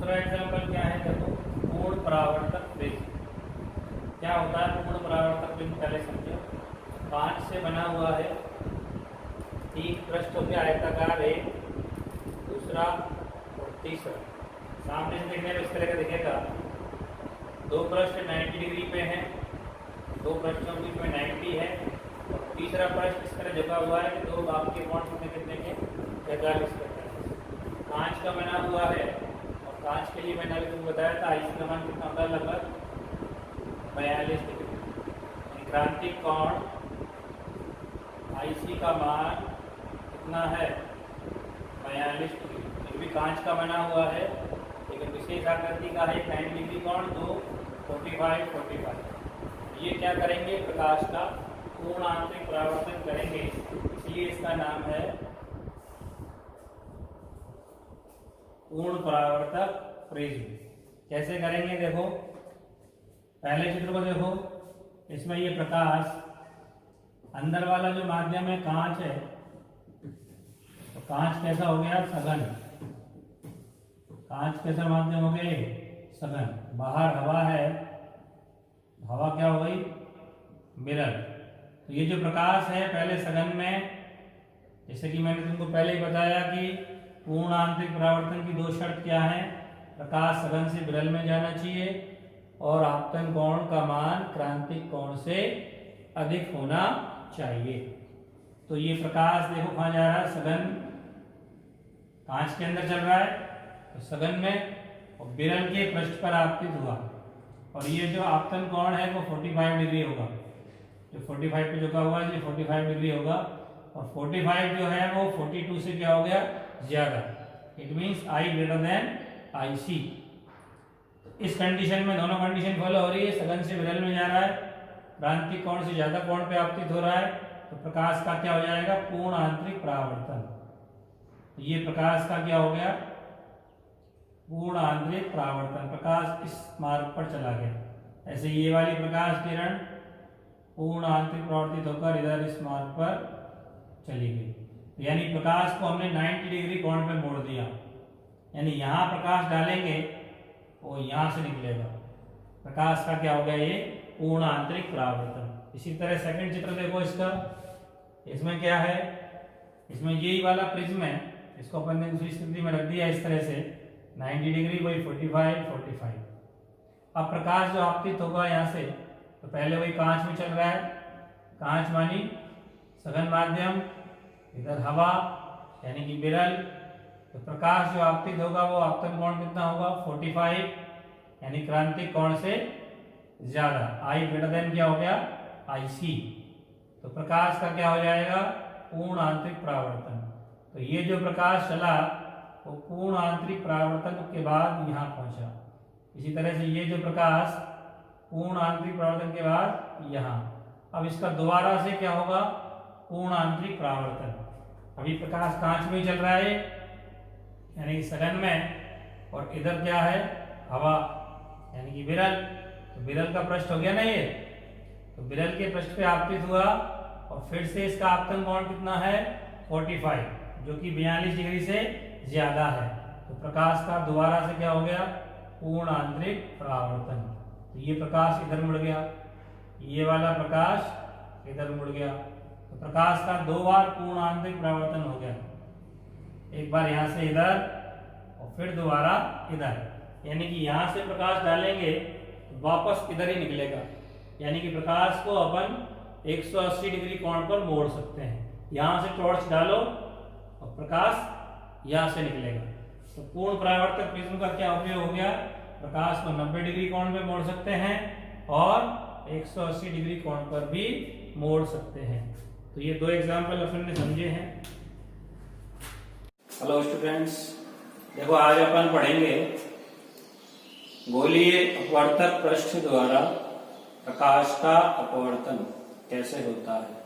दूसरा एग्जाम्पल क्या है, देखो पूर्ण परावर्तक प्रिज्म। क्या होता है पूर्ण परावर्तक प्रिज्म, पहले समझो। कांच से बना हुआ है, एक पृष्ठ हो गया आयताकार, एक दूसरा और तीसरा। सामने से देखने में इस तरह का दिखेगा। दो पृष्ठ 90 डिग्री पे हैं, दो पृष्ठों के बीच में 90 है, और तीसरा पृष्ठ इस तरह झुका हुआ है कि दो आपके कोण कितने के 45 पे। कांच का बना हुआ है, और कांच के लिए मैंने अभी तुमको बताया था आईसी का मान कितना होता है, लगभग 42 डिग्री। क्रांतिक कोण आईसी का मान कितना है, 42 डिग्री। ये भी कांच का बना हुआ है, लेकिन विशेष आकृति का है 90 डिग्री कोण, तो 45। ये क्या करेंगे, प्रकाश का पूर्ण आंतरिक परावर्तन करेंगे, इसलिए इसका नाम है पूर्ण परावर्तक प्रिज्म। कैसे करेंगे, देखो पहले चित्र को देखो। इसमें ये प्रकाश, अंदर वाला जो माध्यम है कांच है, तो कांच कैसा हो गया, सघन। कांच कैसा माध्यम हो गए, सघन। बाहर हवा है, हवा क्या हो गई, विरल। तो ये जो प्रकाश है पहले सघन में, जैसे कि मैंने तुमको पहले ही बताया कि पूर्ण आंतरिक परावर्तन की दो शर्त क्या है, प्रकाश सघन से विरल में जाना चाहिए और आपतन कोण का मान क्रांतिक कोण से अधिक होना चाहिए। तो ये प्रकाश देखो कहाँ जा रहा है, सघन कांच के अंदर चल रहा है, तो सघन में और विरल के पृष्ठ पर आपतित हुआ, और ये जो आपतन कोण है वो 45 डिग्री होगा। जो 45 पे झुका हुआ है ये 45 डिग्री होगा, और 45 जो है वो 42 से क्या हो गया, ज्यादा। It means I greater than I C. इस कंडीशन में दोनों कंडीशन फॉलो हो रही है, सघन से विरल में जा रहा है, क्रांतिक कोण से ज्यादा कोण पे आपतित हो रहा है, तो प्रकाश का क्या हो जाएगा, पूर्ण आंतरिक परावर्तन। तो ये प्रकाश का क्या हो गया, पूर्ण आंतरिक परावर्तन। प्रकाश इस मार्ग पर चला गया। ऐसे ये वाली प्रकाश किरण पूर्ण आंतरिक परावर्तित होकर इधर इस मार्ग पर चली गई, यानी प्रकाश को हमने 90 डिग्री कोण पे मोड़ दिया। यानी यहाँ प्रकाश डालेंगे वो यहाँ से निकलेगा। प्रकाश का क्या हो गया, ये पूर्ण आंतरिक परावर्तन। इसी तरह सेकंड चित्र देखो इसका। इसमें क्या है, इसमें यही वाला प्रिज्म है, इसको अपन ने दूसरी स्थिति में रख दिया इस तरह से 90 डिग्री, वही 45। अब प्रकाश जो आपतित होगा यहाँ से, तो पहले वही कांच में चल रहा है, कांच मानी सघन माध्यम, इधर हवा यानी कि विरल। तो प्रकाश जो आपतित होगा वो आपतन कोण कितना होगा, 45, यानी क्रांतिक कोण से ज्यादा। आई ग्रेटर देन क्या हो गया, आई सी। तो प्रकाश का क्या हो जाएगा, पूर्ण आंतरिक परावर्तन। तो ये जो प्रकाश चला वो पूर्ण आंतरिक परावर्तन के बाद यहाँ पहुंचा। इसी तरह से ये जो प्रकाश पूर्ण आंतरिक परावर्तन के बाद यहाँ, अब इसका दोबारा से क्या होगा, पूर्ण आंतरिक परावर्तन। अभी प्रकाश कांच में चल रहा है यानी कि सघन में, और इधर क्या है, हवा यानी कि विरल। तो विरल का पृष्ठ हो गया ना ये, तो विरल के पृष्ठ पे आपतित हुआ, और फिर से इसका आपतन कोण कितना है, 45, जो कि 42 डिग्री से ज्यादा है। तो प्रकाश का दोबारा से क्या हो गया, पूर्ण आंतरिक परावर्तन। तो ये प्रकाश इधर मुड़ गया, ये वाला प्रकाश इधर मुड़ गया। तो प्रकाश का दो बार पूर्ण आंतरिक परावर्तन हो गया, एक बार यहाँ से इधर और फिर दोबारा इधर। यानी कि यहाँ से प्रकाश डालेंगे तो वापस इधर ही निकलेगा, यानी कि प्रकाश को अपन 180 डिग्री कोण पर मोड़ सकते हैं। यहाँ से टॉर्च डालो और प्रकाश यहाँ से निकलेगा। तो पूर्ण परावर्तक प्रिज्म का क्या उपयोग हो गया, प्रकाश को 90 डिग्री कोण पे मोड़ सकते हैं और 180 डिग्री कोण पर भी मोड़ सकते हैं। तो ये दो एग्जाम्पल अपन ने समझे हैं। हेलो स्टूडेंट्स, देखो आज अपन पढ़ेंगे गोलीय अपवर्तक पृष्ठ द्वारा प्रकाश का अपवर्तन कैसे होता है।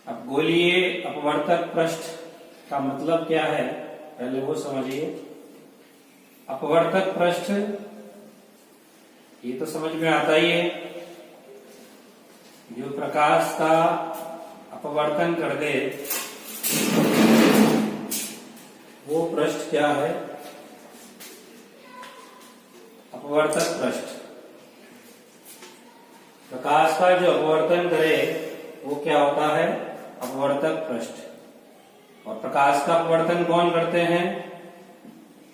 अब गोलीय अपवर्तक पृष्ठ का मतलब क्या है पहले वो समझिए। अपवर्तक पृष्ठ ये तो समझ में आता ही है, जो प्रकाश का अपवर्तन कर दे वो पृष्ठ क्या है, अपवर्तक पृष्ठ। प्रकाश का जो अपवर्तन करे वो क्या होता है? अपवर्तक पृष्ठ। और प्रकाश का अपवर्तन कौन करते हैं?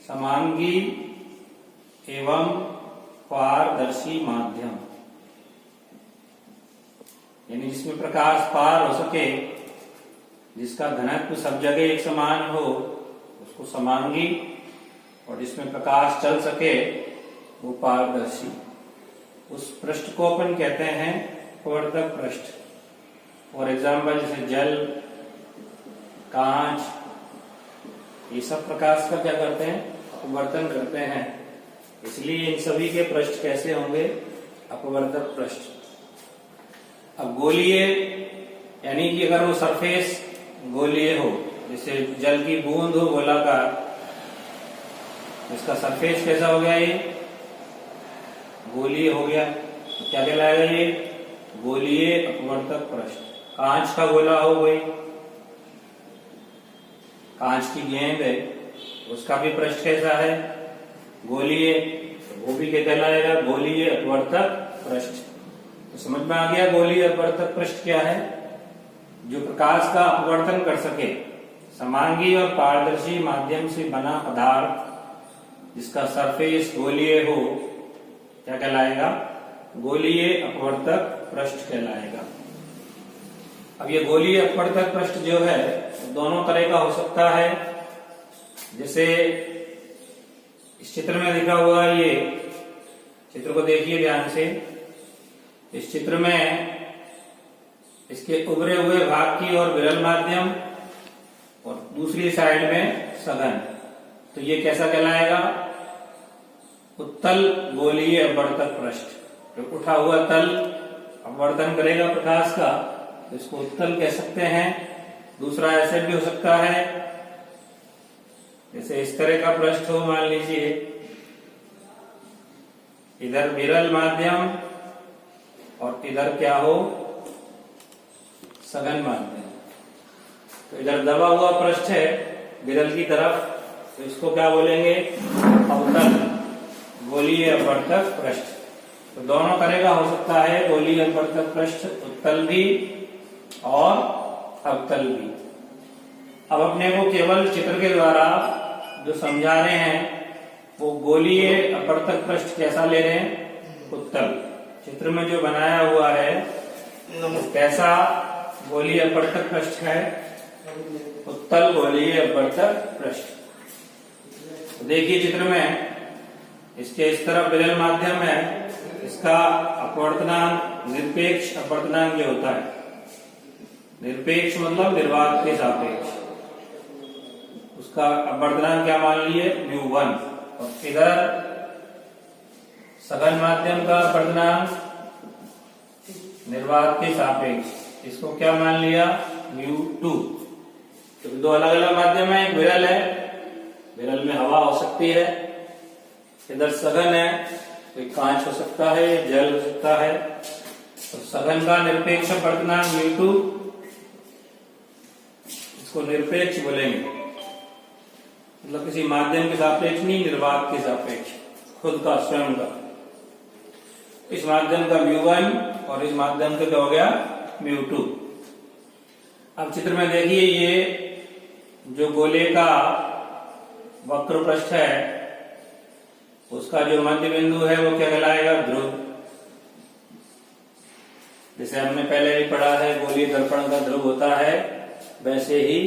समांगी एवं पारदर्शी माध्यम, यानी जिसमें प्रकाश पार हो सके, जिसका घनत्व सब जगह एक समान हो, उसको समांगी, और जिसमें प्रकाश चल सके वो पारदर्शी। उस पृष्ठ को अपन कहते हैं अपवर्तक पृष्ठ। फॉर एग्जाम्पल जैसे जल, कांच, ये सब प्रकाश का क्या करते हैं? अपवर्तन करते हैं। इसलिए इन सभी के पृष्ठ कैसे होंगे? अपवर्तक पृष्ठ। अब गोलीय, यानी कि अगर वो सरफेस गोलीय हो, जैसे जल की बूंद हो गोलाकार, इसका सरफेस कैसा हो गया? ये गोलीय हो गया, तो क्या कहलाएगा? ये गोलीय अपवर्तक पृष्ठ। कांच का गोला हो गई, कांच की गेंद है, उसका भी पृष्ठ कैसा है? गोलीय, वो भी क्या कहलाएगा? गोलीय अपवर्तक पृष्ठ। तो समझ में आ गया गोलीय अपवर्तक पृष्ठ क्या है? जो प्रकाश का अपवर्तन कर सके, समांगी और पारदर्शी माध्यम से बना पदार्थ जिसका सरफेस गोलीय हो, क्या कहलाएगा? गोलीय अपवर्तक पृष्ठ कहलाएगा। अब ये गोलीय अपवर्तक पृष्ठ जो है दोनों तरह का हो सकता है। जैसे इस चित्र में दिखा हुआ, ये चित्र को देखिए ध्यान से। इस चित्र में इसके उभरे हुए भाग की ओर विरल माध्यम और दूसरी साइड में सघन, तो ये कैसा कहलाएगा? उत्तल गोलीय अपवर्तक पृष्ठ। जो उठा हुआ तल अपवर्तन करेगा प्रकाश का, तो इसको उत्तल कह सकते हैं। दूसरा ऐसे भी हो सकता है, जैसे इस तरह का पृष्ठ हो, मान लीजिए इधर विरल माध्यम और इधर क्या हो? सघन माध्यम। तो इधर दबा हुआ पृष्ठ है विरल की तरफ, तो इसको क्या बोलेंगे? अवतल गोलीय अपवर्तक पृष्ठ। तो दोनों तरह का हो सकता है गोलीय अपवर्तक पृष्ठ, उत्तल भी और अवतल भी। अब अपने को केवल चित्र के द्वारा जो समझा रहे हैं वो गोलीय अपवर्तक पृष्ठ कैसा ले रहे हैं? उत्तल। चित्र में जो बनाया हुआ है कैसा गोलीय अपवर्तक पृष्ठ है? उत्तल गोलीय अपवर्तक पृष्ठ। देखिए चित्र में इसके इस तरफ विरल माध्यम है, इसका अपवर्तनांक निरपेक्ष अपवर्तनांक जो होता है, निरपेक्ष मतलब निर्वात के सापेक्ष, उसका अपवर्तनांक क्या मान लिए? μ1। और इधर सघन माध्यम का अपवर्तनांक निर्वात के सापेक्ष, इसको क्या मान लिया? μ2। तो दो अलग अलग माध्यम है, एक विरल है, विरल में हवा हो सकती है, इधर सघन है, कोई कांच हो सकता है, जल हो सकता है। तो सघन का निरपेक्ष अपवर्तनांक μ2, इसको निरपेक्ष बोलेंगे, मतलब किसी माध्यम के सापेक्ष नहीं, निर्वात के सापेक्ष, खुद का, स्वयं का। इस माध्यम का μ1 और इस माध्यम का क्या हो गया? μ2। अब चित्र में देखिए, ये जो गोले का वक्र पृष्ठ है उसका जो मध्य बिंदु है वो क्या कहलाएगा? ध्रुव। जैसे हमने पहले भी पढ़ा है गोलीय दर्पण का ध्रुव होता है, वैसे ही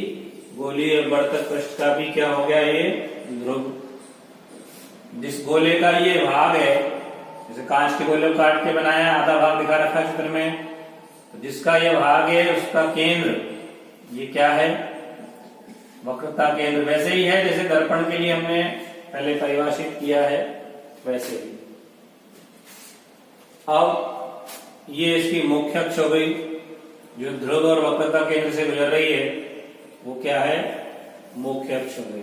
गोलीय अपवर्तक पृष्ठ का भी क्या हो गया? ये ध्रुव। जिस गोले का ये भाग है, जैसे कांच के गोले को काट के बनाया, आधा भाग दिखा रखा चित्र में, तो जिसका ये भाग है उसका केंद्र ये क्या है? वक्रता केंद्र। वैसे ही है जैसे दर्पण के लिए हमने पहले परिभाषित किया है, वैसे ही। अब ये इसकी मुख्य अक्ष हो गई, जो ध्रुव और वक्रता केंद्र से गुजर रही है वो क्या है? मुख्य अक्ष हो गई।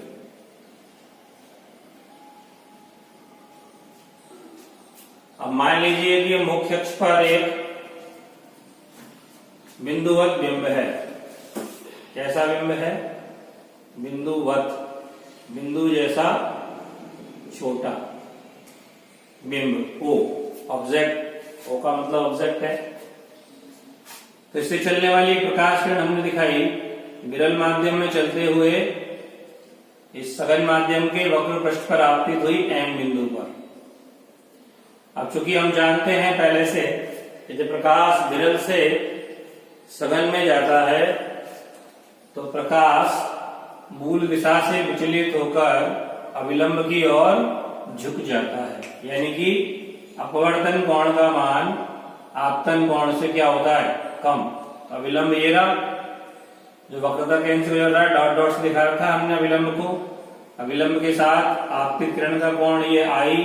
अब मान लीजिए कि मुख्य अक्ष पर एक बिंदुवत बिंब है। कैसा बिंब है? बिंदुवत, बिंदु जैसा छोटा। बिंब ओ, ऑब्जेक्ट, ओ का मतलब ऑब्जेक्ट है। तो इससे चलने वाली प्रकाश किरण हमने दिखाई विरल माध्यम में चलते हुए इस सघन माध्यम के वक्र पृष्ठ पर आपतित हुई एम बिंदु पर। अब चूंकि हम जानते हैं पहले से कि जब प्रकाश विरल से सघन में जाता है तो प्रकाश मूल दिशा से विचलित होकर अविलंब की ओर झुक जाता है, यानी कि अपवर्तन कोण का मान आपतन कोण से क्या होता है, कम। अविलंब ये रहा जो वक्रता केंद्र से गुजर रहा है, डॉट डॉट से दिखा रखा है हमने अविलंब को। अविलंब के साथ आपतित किरण का कोण ये आई।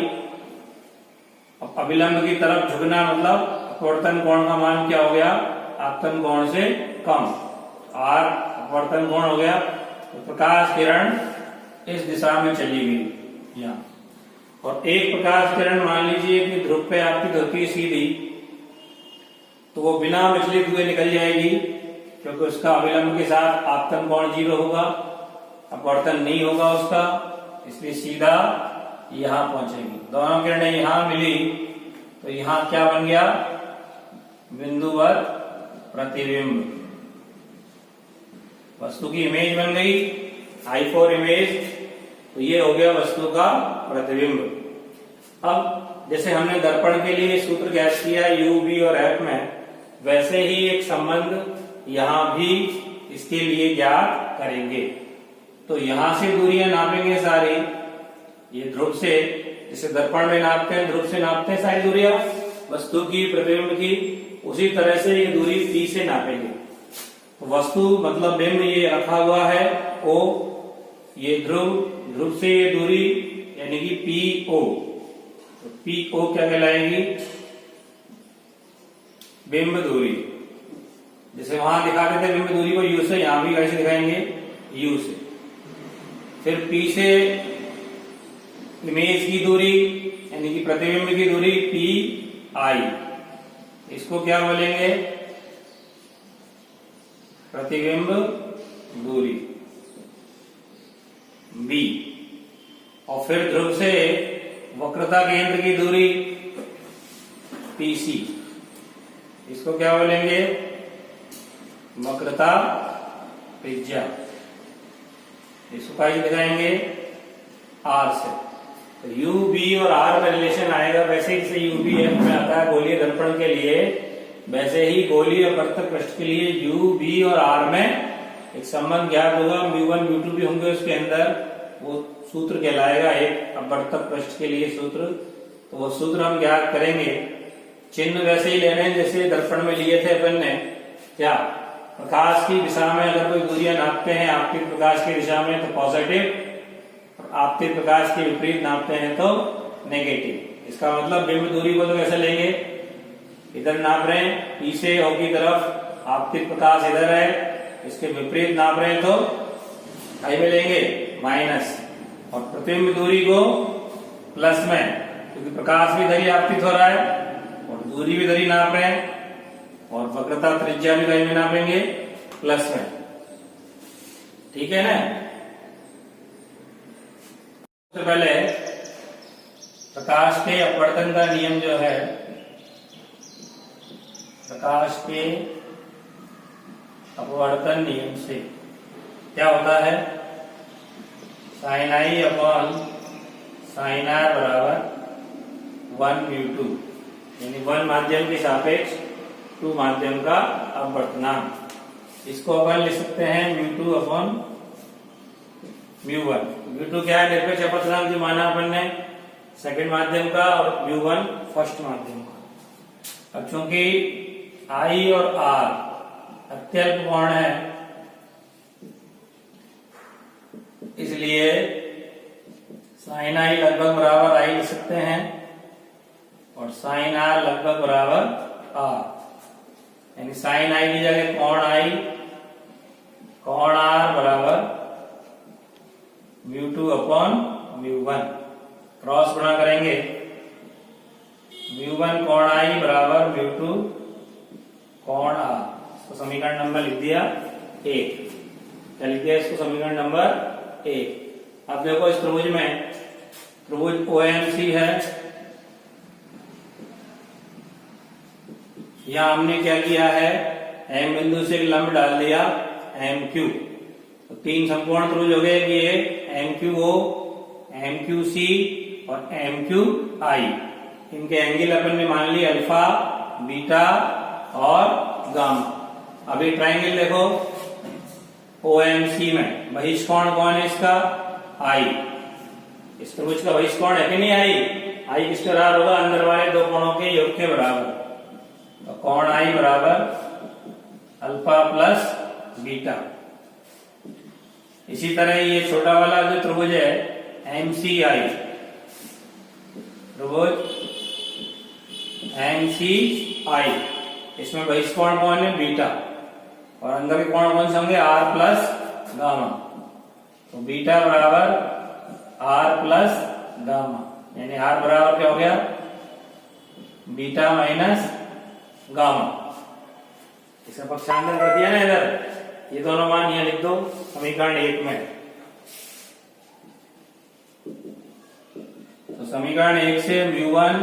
अविलंब की तरफ झुकना मतलब अपवर्तन कोण का मान क्या हो गया, आपतन कोण से कम, आर अपवर्तन कोण हो गया। तो प्रकाश किरण इस दिशा में चली गई यहाँ, और एक प्रकाश किरण मान लीजिए कि ध्रुव पे आपतित होती है सीधी, तो वो बिना विचलित हुए निकल जाएगी क्योंकि उसका अविलंब के साथ आपतन कोण 0 होगा, अपवर्तन नहीं होगा उसका, इसलिए सीधा यहां पहुंचेगी। दोनों किरणें यहां मिली तो यहां क्या बन गया, बिंदुवत प्रतिबिंब। वस्तु की इमेज बन गई I4 इमेज, तो ये हो गया वस्तु का प्रतिबिंब। अब जैसे हमने दर्पण के लिए सूत्र ज्ञात किया U, V और F में, वैसे ही एक संबंध यहां भी इसके लिए ज्ञात करेंगे। तो यहां से दूरियां नापेंगे सारी, ये ध्रुव से, जैसे दर्पण में नापते हैं ध्रुव से नापते हैं सारी दूरियां वस्तु की प्रतिबिंब की, उसी तरह से ये दूरी P से नापेंगे। तो वस्तु मतलब बिंब ये रखा हुआ है O, ये ध्रुव से ये दूरी यानी कि PO, तो PO क्या कहलाएगी, बिंब दूरी। जैसे वहां दिखाते थे बिंब दूरी को U से, यहां भी कैसे दिखाएंगे, U से। फिर P से इमेज की दूरी यानी कि प्रतिबिंब की दूरी PI, इसको क्या बोलेंगे, प्रतिबिंब दूरी B। और फिर ध्रुव से वक्रता केंद्र की दूरी PC, इसको क्या बोलेंगे, वक्रता त्रिज्या, इसको कैसे दिखाएंगे, R से। तो U, B और R में रिलेशन आएगा, वैसे ही जैसे U, B, F में आता है गोलीय दर्पण के लिए, वैसे ही गोलीय अपवर्तक पृष्ठ के लिए U, B और R में एक संबंध ज्ञात होगा। μ1 μ2 भी होंगे उसके अंदर, वो सूत्र कहलाएगा एक अपवर्तक पृष्ठ के लिए सूत्र। तो वो सूत्र हम ज्ञात करेंगे। चिन्ह वैसे ही लेने हैं जैसे दर्पण में लिए थे अपन ने, क्या, प्रकाश की दिशा में अगर कोई दूरियां नापते हैं आपतित प्रकाश की दिशा में तो पॉजिटिव, आपतित प्रकाश के विपरीत नापते हैं तो नेगेटिव। इसका मतलब बिंब दूरी को तो कैसे लेंगे, इधर नाप रहे हैं P से O की तरफ, आपतित प्रकाश इधर है, इसके विपरीत नाप रहे हैं तो आई में लेंगे माइनस, और प्रतिबिंब दूरी को प्लस में, क्योंकि प्रकाश भी इधर ही आपतित हो रहा है और दूरी भी इधर ही नाप रहे हैं, और वक्रता त्रिज्या भी कहीं में नापेंगे प्लस में। ठीक है ना। सबसे पहले प्रकाश के अपवर्तन का नियम जो है, प्रकाश के अपवर्तन नियम से क्या होता है, sine I upon sine R बराबर 1 μ2, यानी 1 माध्यम के सापेक्ष 2 माध्यम का अपवर्तनांक। इसको अपन लिख सकते हैं μ2 अपॉन μ1। μ2 क्या है, निरपेक्ष अपवर्तनांक जो माना अपन ने सेकंड माध्यम का, और μ1 फर्स्ट माध्यम का। अब चूंकि I और R अत्यल्प कोण है, इसलिए साइन आई लगभग बराबर I लिख सकते हैं और साइन आर लगभग बराबर R, यानी साइन आई की जगह कोण I, कोण R बराबर μ2 अपॉन μ1। क्रॉस गुणा करेंगे, μ1 कोण I बराबर μ2 कोण R। तो समीकरण नंबर लिख दिया 1। क्या लिख दिया इसको, समीकरण नंबर 1। अब देखो इस त्रिभुज में, त्रिभुज OMC है, यहाँ हमने क्या किया है, एम बिंदु से एक लंब डाल दिया एम क्यू, तो 3 समकोण त्रिभुज हो गए कि ये M Q O, M Q C और एम क्यू आई। इनके एंगल अपन ने मान लिए अल्फा, बीटा और गामा। अभी ट्राइंगल देखो ओ एम सी में बहिष्कोण कौन है इसका, आई। इस त्रिभुज का बहिष्कोण है कि नहीं आई, आई किसके बराबर होगा, अंदर वाले दो कोणों के योग के बराबर। तो कोण आई बराबर अल्फा प्लस बीटा। इसी तरह ये छोटा वाला जो त्रिभुज है एम सी आई, त्रिभुज एम सी आई, इसमें बहिष्कोण कौन है, बीटा, और अंदर के कोण कौन से होंगे, आर प्लस गामा। तो बीटा बराबर आर प्लस गामा, यानी आर बराबर क्या हो गया, बीटा माइनस गामा। इसका पक्षांतर कर दिया ना इधर, ये दोनों मान यहां लिख दो समीकरण 1 में। तो समीकरण 1 से म्यू1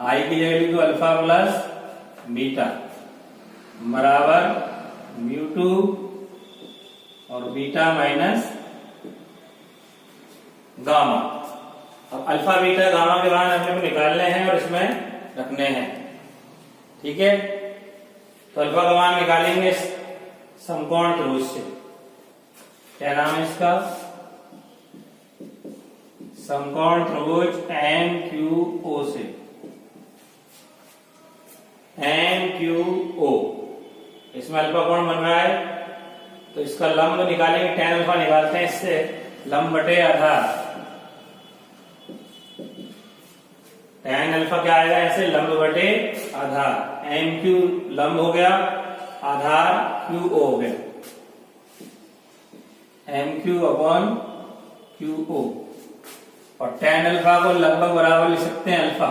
आई की जगह लिख दो अल्फा प्लस बीटा बराबर म्यू2 और बीटा माइनस गामा। अब अल्फा बीटा गामा के मान हमने निकालने हैं और इसमें रखने हैं, ठीक है। तो अल्फा का मान निकालेंगे समकोण त्रिभुज से, क्या नाम है इसका, समकोण त्रिभुज एम क्यू ओ से, एम क्यू ओ। इसमें अल्फा कोण बन रहा है, तो इसका लंब निकालेंगे, tan अल्फा निकालते हैं इससे, लंब बटे आधार। tan अल्फा क्या आएगा ऐसे, लंब बटे आधार। एम क्यू लंब हो गया, आधार क्यू ओ हो गया, M Q upon Q O. और tan अल्फा को लगभग बराबर लिख सकते हैं अल्फा,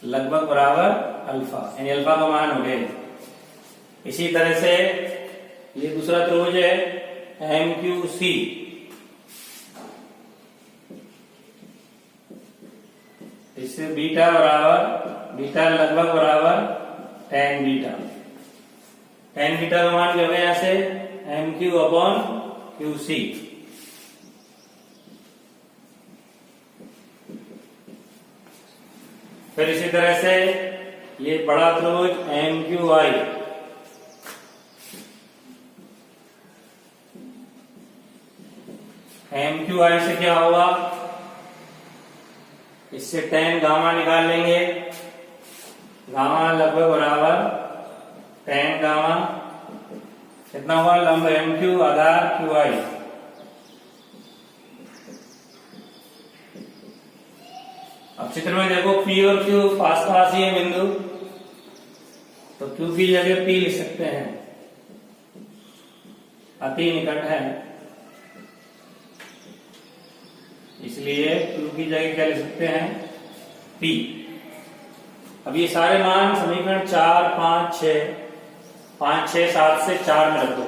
लगभग बराबर अल्फा, यानी अल्फा का मान हो गया। इसी तरह से ये दूसरा त्रिभुज है एम क्यू सी, इससे बीटा बराबर, बीटा लगभग बराबर tan बीटा। tan बीटा का मान क्या हो गया यहां से, M Q upon Q C. फिर इसी तरह से ये बड़ा त्रिभुज M Q I, M Q I से क्या होगा, इससे tan गामा निकाल लेंगे, गामा लगभग बराबर tan गामा, कितना हुआ, लंब एम क्यू आधार क्यू आई। अब चित्र में देखो P और Q पास पास ही है बिंदु, तो Q की जगह P लिख सकते हैं, अति निकट है, इसलिए Q की जगह क्या लिख सकते हैं, P। अब ये सारे मान समीकरण 4, 5, 6, 7 से 4 में रख दो।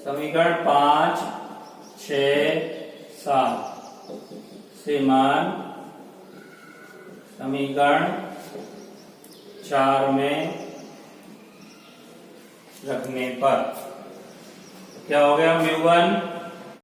समीकरण 5, 6, 7 से मान समीकरण 4 में रखने पर क्या हो गया, म्यू1